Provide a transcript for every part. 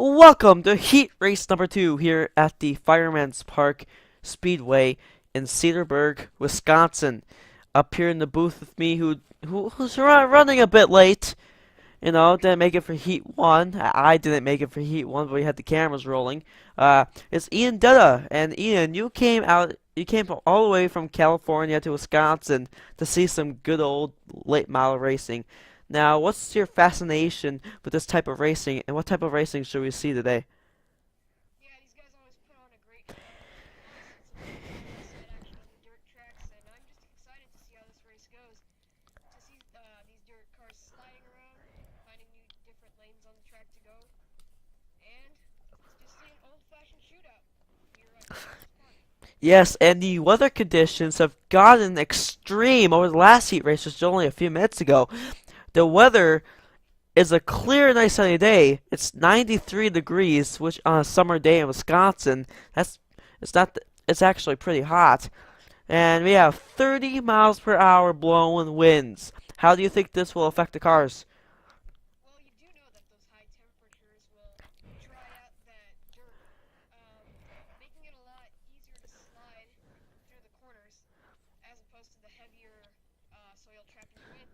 Welcome to Heat Race number 2 here at the Fireman's Park Speedway in Cedarburg, Wisconsin. Up here in the booth with me, who's running a bit late. Didn't make it for Heat 1. I didn't make it for Heat 1, but we had the cameras rolling. It's Ian Dutta, and Ian, you came all the way from California to Wisconsin to see some good old late model racing. Now, what's your fascination with this type of racing, and what type of racing should we see today? Yeah, these guys always put on a great show. Honestly, it's a lot of side action on the dirt tracks, and I'm just excited to see how this race goes. To see these dirt cars sliding around, finding new different lanes on the track to go, and just see an old-fashioned shootout here at Fireman's Park. Yes, and the weather conditions have gotten extreme over the last heat race, which was only a few minutes ago. The weather is a clear, nice sunny day. It's 93 degrees, which on a summer day in Wisconsin, it's actually pretty hot. And we have 30 miles per hour blowing winds. How do you think this will affect the cars? Well, you do know that those high temperatures will dry out that dirt, making it a lot easier to slide through the corners as opposed to the heavier soil trapping you in.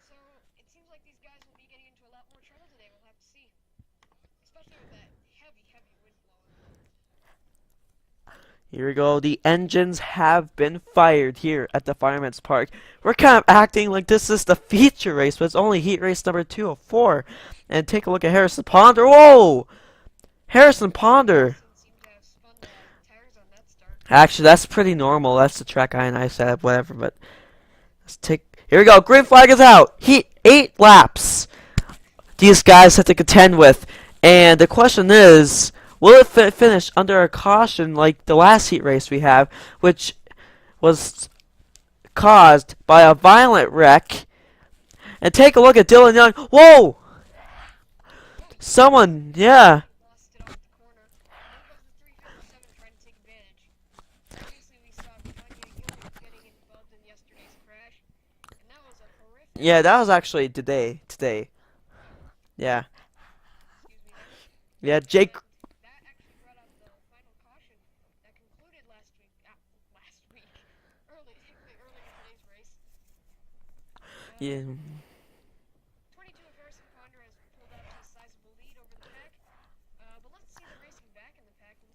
So it seems like these guys will be getting into a lot more trouble today. We'll have to see, especially with that heavy, heavy wind blowing. Here we go. The engines have been fired here at the Fireman's Park. We're kind of acting like this is the feature race, but it's only heat race number 204. And take a look at Harrison Ponder. Whoa! Harrison Ponder. Harrison seemed to have spun the tires on that start. Actually, that's pretty normal. That's the track I said, whatever. But let's take. Here we go. Green flag is out. Heat 8 laps. These guys have to contend with. And the question is, will it finish under a caution like the last heat race we have, which was caused by a violent wreck? And take a look at Dylan Young. Whoa! Whoa! Someone, yeah. Lost it off the corner. And there goes the 357 trying to take advantage. Previously, we saw getting involved in yesterday's crash, and that was a horrific Yeah, that crash. was actually today. Oh, Yeah. excuse me there. Yeah, Jake. And that actually brought out the final caution that concluded early in today's race. Yeah. 22 of Harrison Ponder has pulled out to a sizable lead over the pack. But let's see the racing back in the pack and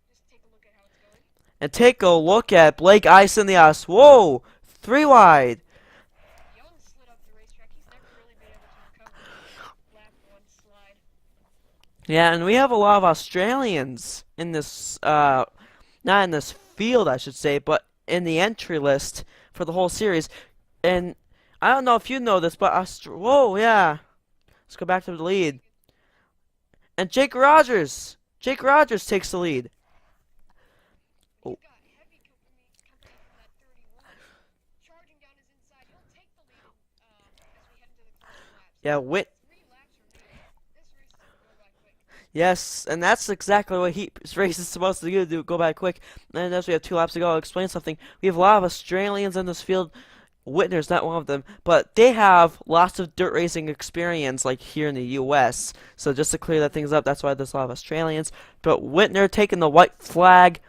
just take a look at how it's going. And take a look at Blake Ice in the ice. Whoa! 3 wide. Young slid up the racetrack. He's never really been able to recover from that lap one slide. Yeah, and we have a lot of Australians in this, not in this field, I should say, but in the entry list for the whole series. And I don't know if you know this, but whoa, yeah. Let's go back to the lead. And Jake Rogers. Jake Rogers takes the lead. He's Oh, got heavy company from that 31. Charging down his inside. He'll take the lead as we head into the closing laps. yeah, With Whit. 3 laps remaining, this race is going to go by quick. Yes, and that's exactly what heat race is supposed to do, go by quick. And as we have 2 laps to go, I'll explain something. We have a lot of Australians in this field. Whitner's not one of them, but they have lots of dirt racing experience, like here in the U.S. So just to clear that things up, that's why there's a lot of Australians. But Whitner taking the white flag.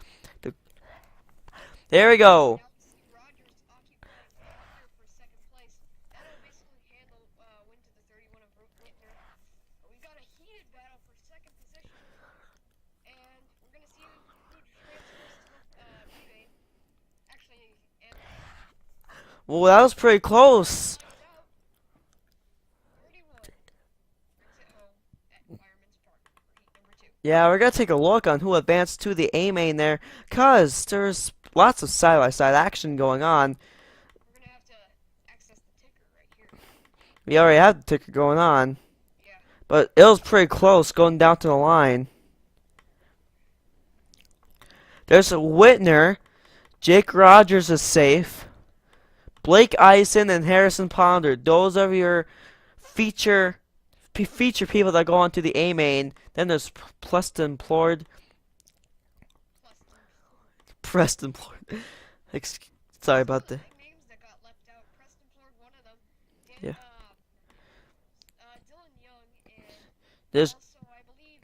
There we go. Now let's see Rogers occupying Ponder for second place. That'll basically handle win to the 31 of Whitner. But we've got a heated battle for second position. And we're going to see who transfers to Rebane. Actually, and Well, that was pretty close. finds out 31 brings it home at Fireman's Park for heat number 2. Yeah, we're gonna take a look on who advanced to the A main there, cause there's lots of side-by-side action going on. We're going to have to access the ticker right here. We already have the ticker going on, Yeah. but it was pretty close going down to the line. There's a Whitner. Jake Rogers is safe. Blake Eisen and Harrison Ponder. Those are your feature people that go on to the A main. Then there's Preston Plord. Plus Preston Plord. Sorry some of about those that. nicknames that got left out. Preston Ford, one of them. Dan, Yeah. Dylan Young, and There's also, I believe,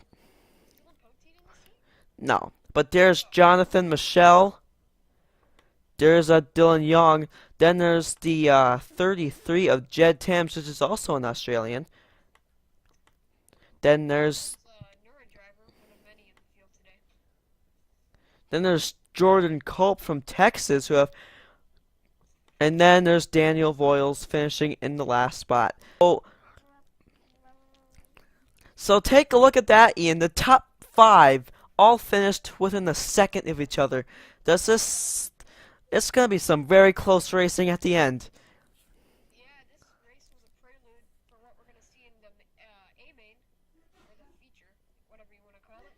No. But there's Jonathan Michelle. There's Dylan Young. Then there's the 33 of Jed Tams, which is also an Australian. Then there's Nura driver, one of many in the field today. then there's Jordan Culp from Texas, and then there's Daniel Voiles finishing in the last spot. So take a look at that, Ian. The top five all finished within a second of each other. Does this? It's gonna be some very close racing at the end. Yeah, this race was a prelude for what we're going to see in the A main, or the feature, whatever you want to call it.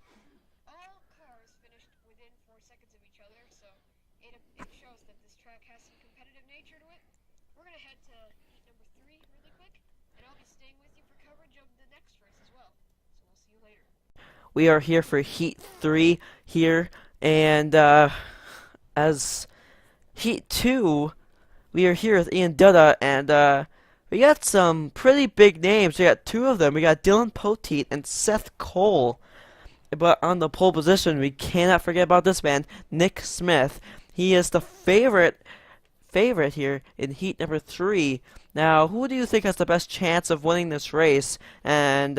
All cars finished within 4 seconds of each other, so it shows that this track has some competitive nature to it. We're going to head to heat number 3 really quick, and I'll be staying with you for coverage of the next race as well. So we'll see you later. We are here for Heat 3 here, and as Heat 2, we are here with Ian Dutta, and we got some pretty big names. We got two of them. We got Dylan Poteet and Seth Cole. But on the pole position, we cannot forget about this man, Nick Smith. He is the favorite here in Heat number 3. Now, who do you think has the best chance of winning this race? And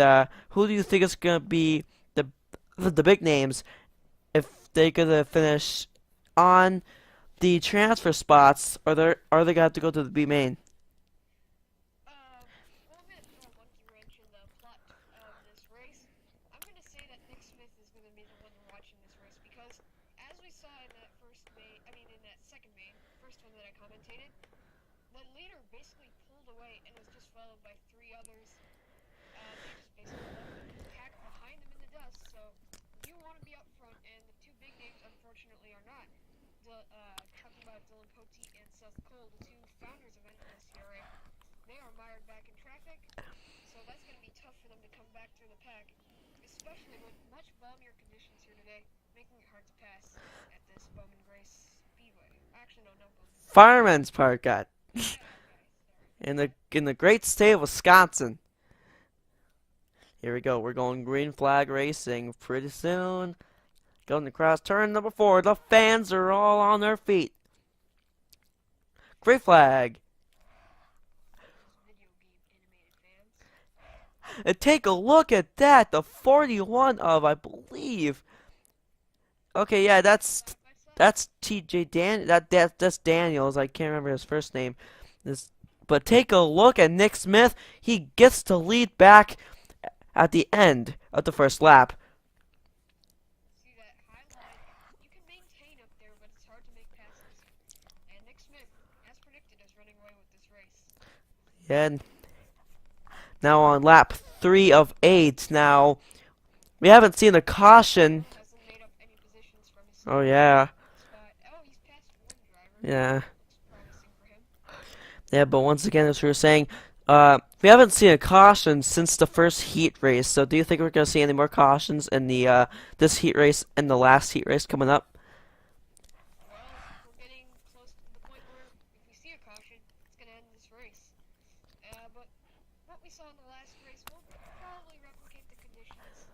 who do you think is going to be the big names if they're going to finish on the transfer spots, or are they got to go to the B main? Well, I'm going to throw a monkey wrench in the plot of this race. I'm going to say that Nick Smith is going to be the one watching this race because, as we saw in that in that second main, first one that I commentated, the leader basically pulled away and was just followed by 3 others. They just basically left the pack behind them in the dust. So you want to be up front, and the 2 big names, unfortunately, are not. Talking about Dylan Poteet and Seth Cole, the 2 founders of NNSCRA, they are mired back in traffic, so that's going to be tough for them to come back through the pack, especially with much balmier conditions here today, making it hard to pass at this Bowman Grace Speedway. Actually, no, no Bowman. Fireman's Park got Yeah, okay, sorry. in the great state of Wisconsin. Here we go. We're going green flag racing pretty soon. Going across turn number 4. The fans are all on their feet. Green flag. Those video game animated fans. And take a look at that. The 41 of, I believe. Okay, yeah, Side by side. that's TJ that's Daniels. I can't remember his first name. But take a look at Nick Smith. He gets to lead back at the end of the first lap. See that high line? You can maintain up there, but it's hard to make passes. And Nick Smith, as predicted, is running away with this race. Yeah. And now on lap 3 of 8. Now we haven't seen a caution. Hasn't made up any positions from his Oh yeah, spot. Oh, he's passed one driver. yeah, Looks promising for him. yeah. But once again, as we were saying, we haven't seen a caution since the first heat race. So do you think we're gonna see any more cautions in the this heat race and the last heat race coming up? Well, we're getting close to the point where if we see a caution, it's going to end this race. But what we saw in the last race will probably replicate the conditions.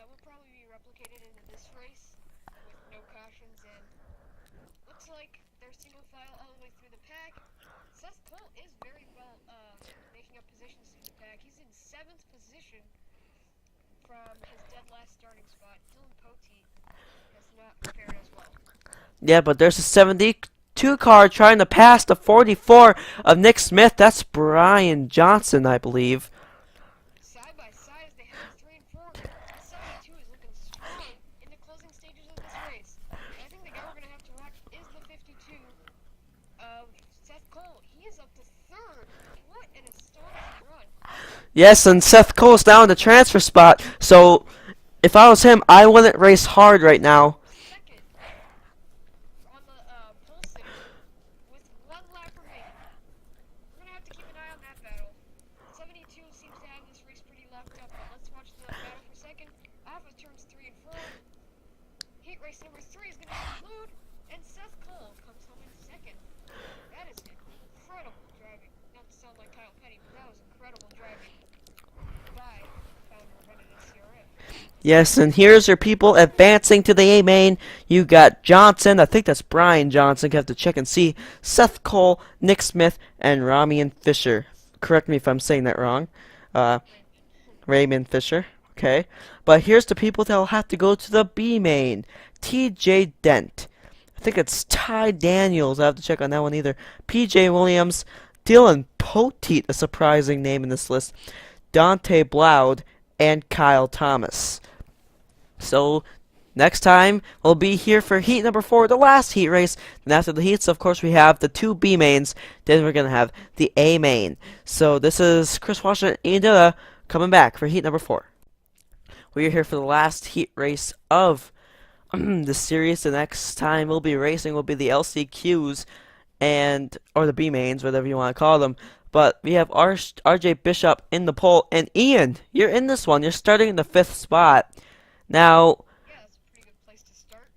Will probably be replicated into this race with no cautions, and looks like they're single file all the way through the pack. Seth Cole is very well making up positions through the pack. He's in 7th position from his dead last starting spot. Dylan Poteet has not fared as well. Yeah, but there's a 72 car trying to pass the 44 of Nick Smith. That's Brian Johnson, I believe. Side by side as they head to 3 and 4, the 72 is looking strong in the closing stages of this race. And I think the guy we're going to have to watch is the 52 of Seth Cole. He is up to 3rd. What an astonishing run. Yes, and Seth Cole's down in the transfer spot. So if I was him, I wouldn't race hard right now. 2nd on the pole station with 1 lap remaining. We're going to have to keep an eye on that battle. 72 seems to have this race pretty locked up, but let's watch the battle for 2nd. Off of turns 3 and 4. Heat race number 3 is going to conclude, and Seth Cole comes home in 2nd. That is incredible driving. Not to sound like Kyle Petty, but that was incredible driving by the founder of NNSCRA. Yes, and here's your people advancing to the A main. You got Johnson, I think that's Brian Johnson. You have to check and see. Seth Cole, Nick Smith, and Ramian Fisher. Correct me if I'm saying that wrong. Uh, Raymond Fisher. Okay, but here's the people that'll have to go to the B main. T.J. Dent. I think it's Ty Daniels. I have to check on that one either. P.J. Williams, Dylan Poteet, a surprising name in this list. Dante Bloud, and Kyle Thomas. So next time we'll be here for heat number 4, the last heat race. And after the heats, of course, we have the 2 B mains. Then we're gonna have the A main. So this is Chris Washington and Dilla coming back for heat number 4. We're here for the last heat race of the series. The next time we'll be racing will be the LCQs and or the B mains, whatever you want to call them. But we have RJ Bishop in the pole, and Ian, you're in this one. You're starting in the 5th spot. Now, Yeah, that's a pretty good place to start.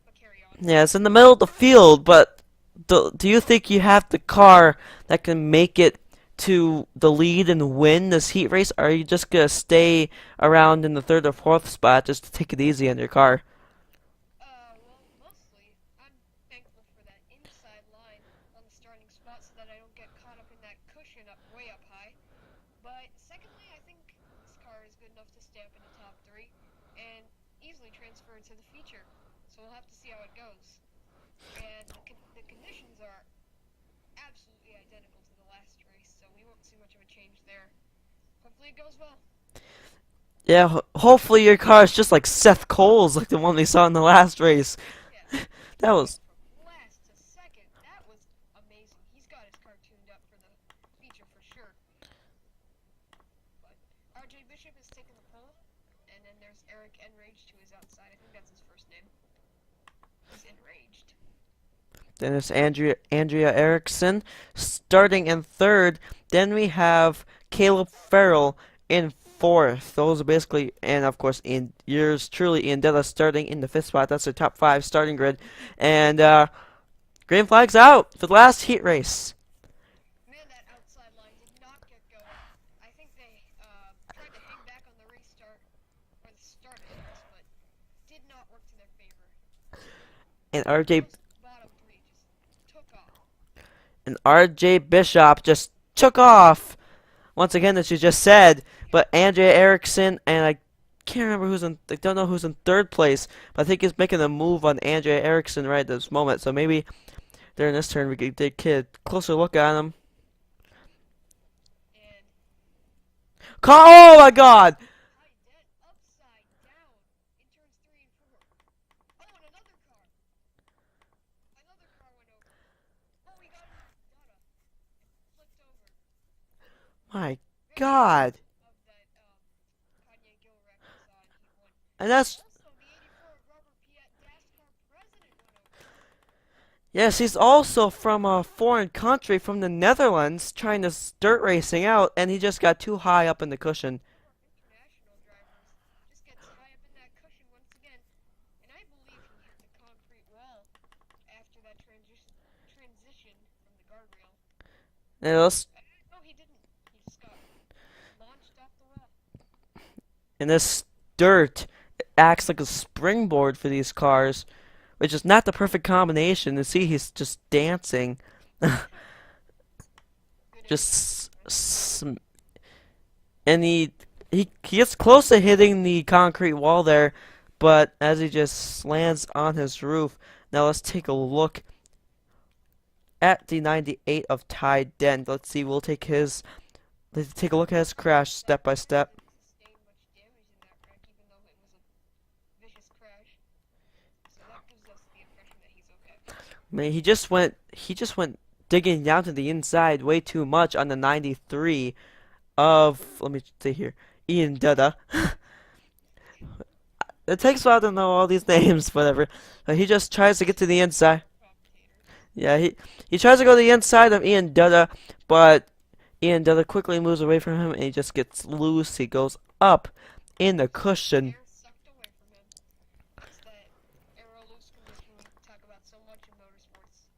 But carry on. yeah, it's in the middle of the field, but do you think you have the car that can make it to the lead and win this heat race, or are you just gonna stay around in the 3rd or 4th spot just to take it easy on your car? Well, mostly, I'm thankful for that inside line on the starting spot so that I don't get caught up in that cushion up way up high. But secondly, I think this car is good enough to stay up in the top 3 and easily transfer to the feature. So we'll have to see how it goes. And the conditions are absolutely identical to the last race, so we won't see much of a change there. Hopefully it goes well. Yeah, hopefully your car is just like Seth Cole's, like the one we saw in the last race. Yeah, That going was from last to second, that was amazing. He's got his car tuned up for the feature for sure. But RJ Bishop is taking the pole, and then there's Eric Enraged who is outside. I think that's his first name. He's enraged. Then it's Andrea Erickson starting in 3rd. Then we have Caleb Farrell in 4th. Those are basically, and of course, in yours truly, Ian Della starting in the 5th spot. That's the top 5 starting grid. And green flag's out for the last heat race. Man, that outside line did not get going. I think they tried to hang back on the restart, or the start of the race, but did not work to their favor. And RJ Those bottom 3 just took off. and RJ Bishop just took off. Once again, as you just said, but Andrea Erickson and I can't remember who's in. I don't know who's in 3rd place, but I think he's making a move on Andrea Erickson right at this moment. So maybe during this turn we could take a closer look at him. And Oh my God! high dent upside down in turns 3 and 4. Oh, and another car. Another car went over. Oh, he got his Dada and flipped over. My Very God! of that Kanye Gill wreck we saw in Heat 1. And that's Also, the 84 Robert Piet NASCAR president went over. yes, he's also from a foreign country, from the Netherlands, trying to dirt racing out, and he just got too high up in the cushion. One of our international drivers just gets high up in that cushion once again. And I believe he hit the concrete wall after that transition from the guardrail. And let's No, he didn't. He just got launched off the wall. and this dirt acts like a springboard for these cars, which is not the perfect combination. And see, he's just dancing, Good just and he gets close to hitting the concrete wall there, but as he just lands on his roof. Now let's take a look at the 98 of Ty Dent. Let's see. Let's take a look at his crash step by step. didn't sustain much damage in that wreck, even though it was a vicious crash. So that gives us the impression that he's okay. I mean, he just went digging down to the inside way too much on the 93 of, let me see here, Ian Dutta. It takes a while to know all these names, whatever. But he just tries to get to the inside. Commentators. Yeah, he tries to go to the inside of Ian Dutta, but Ian Dutta quickly moves away from him and he just gets loose. He goes up in the cushion. Air sucked away from him. It's that aero loose condition we talk about so much in motorsports.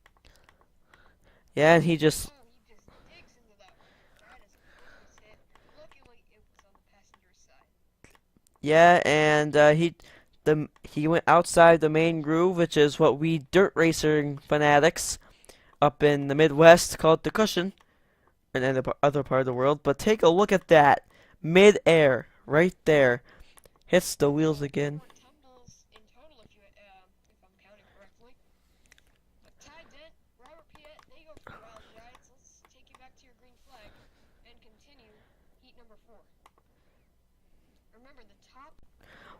Yeah, and he just Oh, he just digs into that one. That is a vicious hit. Luckily, it was on the passenger side. Yeah, and he went outside the main groove, which is what we dirt racing fanatics up in the Midwest call it the cushion, and in the other part of the world. But take a look at that, mid-air, right there, hits the wheels So again. 4 tumbles in total, if I'm counting correctly. But Ty Dent, Robert Piet, they go for wild rides. Let's take you back to your green flag and continue heat number 4. Remember the top.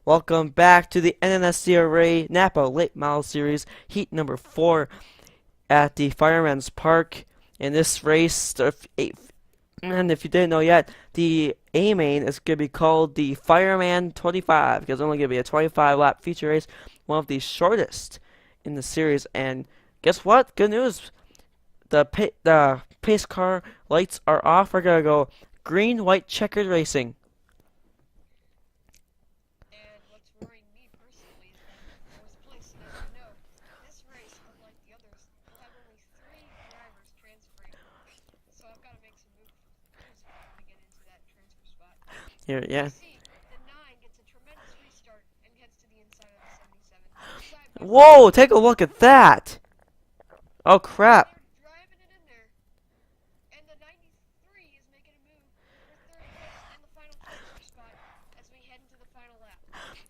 Welcome back to the NNSCRA NAPA Late Model Series, heat number 4 at the Fireman's Park. In this race, and if you didn't know yet, the A main is going to be called the Fireman 25 because it's only going to be a 25 lap feature race, one of the shortest in the series. And guess what? Good news. The pace car lights are off. We're going to go green, white, checkered racing. And what's worrying me personally is that in 4th place, as you know, this race, unlike the others, will have only 3 drivers transferring. So I've got to make some moves if I want to get into that transfer spot. Here, We yeah. see the 9 gets a tremendous restart and heads to the inside of the 77. Side by side. Whoa, take a look at that. Oh, crap. They're driving it in there. And the 93 is making a move for 3rd place and the final transfer spot as we head into the final lap.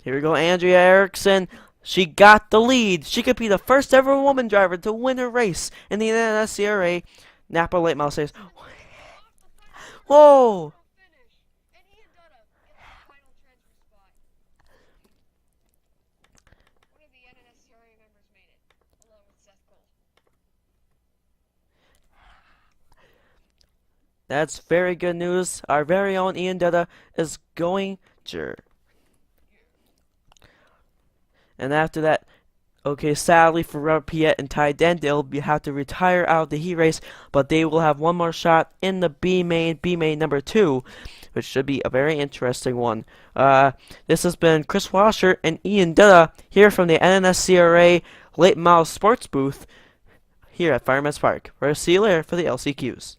Here we go, Andrea Erickson. She got the lead. She could be the first ever woman driver to win a race in the NNSCRA Napa Late Model Series. Off the final corner. Whoa! Final finish. And Ian Dutta gets the final transfer spot. One of the NNSCRA members made it, along with Seth Cole. That's very good news. Our very own Ian Dutta is going to. And after that, okay, sadly for Robert Piet and Ty Dent, they'll have to retire out of the heat race, but they will have one more shot in the B main number 2, which should be a very interesting one. This has been Chris Washer and Ian Dutta here from the NNSCRA Late Model Sports booth here at Fireman's Park. We'll see you later for the LCQs.